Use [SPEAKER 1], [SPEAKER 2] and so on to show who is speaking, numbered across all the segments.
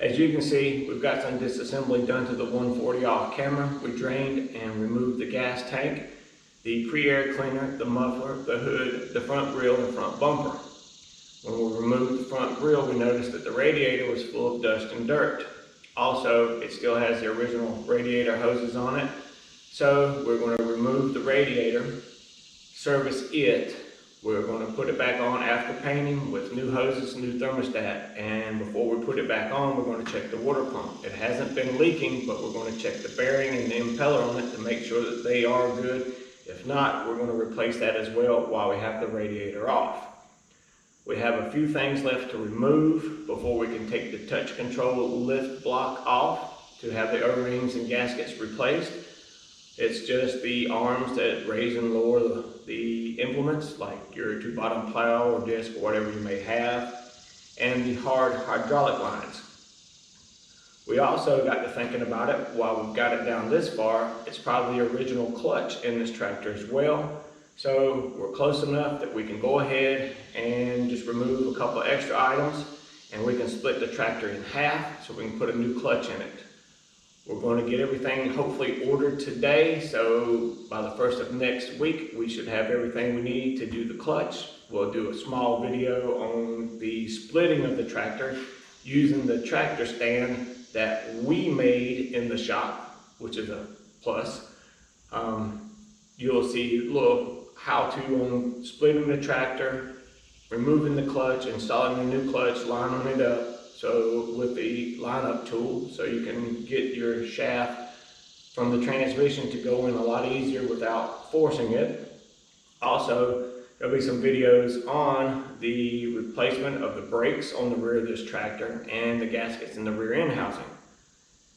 [SPEAKER 1] As you can see, we've got some disassembly done to the 140 off camera. We drained and removed the gas tank, the pre-air cleaner, the muffler, the hood, the front grille, and the front bumper. When we removed the front grille, we noticed that the radiator was full of dust and dirt. Also, it still has the original radiator hoses on it. So we're going to remove the radiator, service it. We're going to put it back on after painting with new hoses, new thermostat. And before we put it back on, we're going to check the water pump. It hasn't been leaking, but we're going to check the bearing and the impeller on it to make sure that they are good. If not, we're going to replace that as well while we have the radiator off. We have a few things left to remove before we can take the touch control lift block off to have the O-rings and gaskets replaced. It's just the arms that raise and lower the implements, like your 2-bottom plow or disc or whatever you may have, and the hard hydraulic lines. We also got to thinking about it while we've got it down this far. It's probably the original clutch in this tractor as well. So we're close enough that we can go ahead and just remove a couple of extra items, and we can split the tractor in half so we can put a new clutch in it. We're going to get everything hopefully ordered today, so by the first of next week we should have everything we need to do the clutch. We'll do a small video on the splitting of the tractor using the tractor stand that we made in the shop, which is a plus. You'll see a little how-to on splitting the tractor, removing the clutch, installing a new clutch, lining it up with the line-up tool, so you can get your shaft from the transmission to go in a lot easier without forcing it. Also, there'll be some videos on the replacement of the brakes on the rear of this tractor and the gaskets in the rear end housing.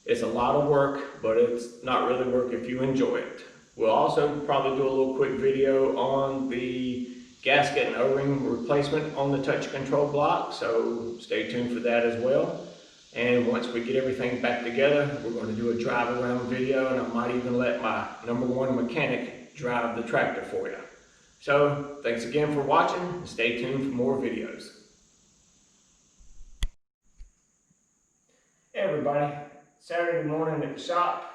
[SPEAKER 1] It's a lot of work, but it's not really work if you enjoy it. We'll also probably do a little quick video on the gasket and O-ring replacement on the touch control block, so stay tuned for that as well. And once we get everything back together, we're going to do a drive around video, and I might even let my #1 mechanic drive the tractor for you. So thanks again for watching, and stay tuned for more videos. Hey everybody, Saturday morning at the shop.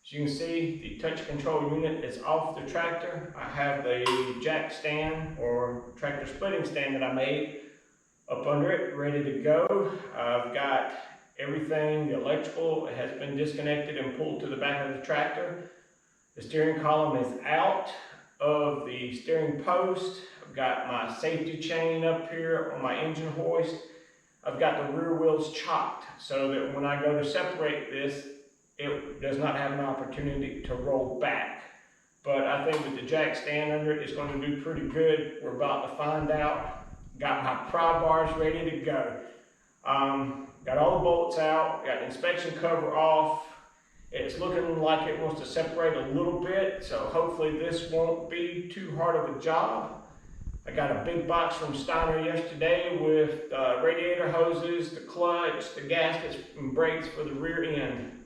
[SPEAKER 1] As you can see, the touch control unit is off the tractor. I have the jack stand or tractor splitting stand that I made up under it, ready to go. I've got everything, the electrical has been disconnected and pulled to the back of the tractor. The steering column is out of the steering post. I've got my safety chain up here on my engine hoist. I've got the rear wheels chopped so that when I go to separate this, it does not have an opportunity to roll back. But I think with the jack stand under it, it's going to do pretty good. We're about to find out. Got my pry bars ready to go. Got all the bolts out, got the inspection cover off. It's looking like it wants to separate a little bit, so hopefully this won't be too hard of a job. I got a big box from Steiner yesterday with radiator hoses, the clutch, the gaskets and brakes for the rear end.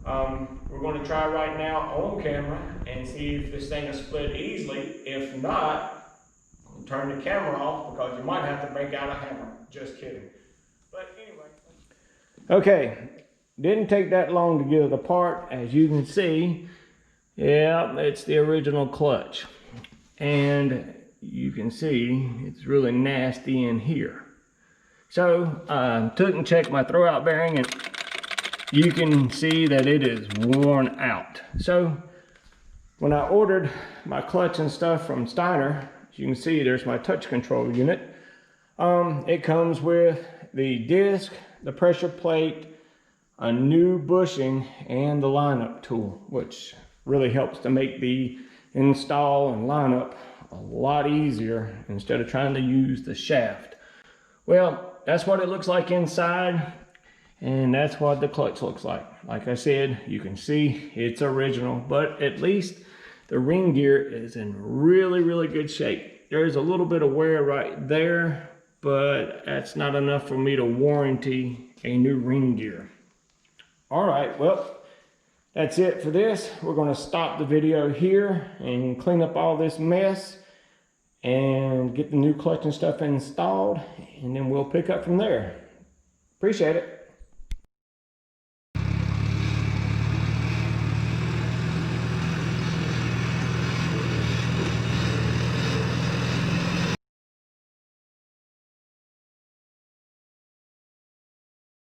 [SPEAKER 1] We're going to try right now on camera and see if this thing is split easily. If not, we'll turn the camera off because you might have to break out a hammer. Just kidding. But anyway. Okay, didn't take that long to get it apart. As you can see, yeah, it's the original clutch. And you can see it's really nasty in here. So I took and checked my throwout bearing, and you can see that it is worn out. So when I ordered my clutch and stuff from Steiner, as you can see, there's my touch control unit. It comes with the disc, the pressure plate, a new bushing, and the lineup tool, which really helps to make the install and lineup a lot easier instead of trying to use the shaft. Well, that's what it looks like inside. And that's what the clutch looks like. Like I said, you can see it's original, but at least the ring gear is in really, really good shape. There's a little bit of wear right there, but that's not enough for me to warranty a new ring gear. All right, well, that's it for this. We're going to stop the video here and clean up all this mess and get the new clutch and stuff installed, and then we'll pick up from there. Appreciate it.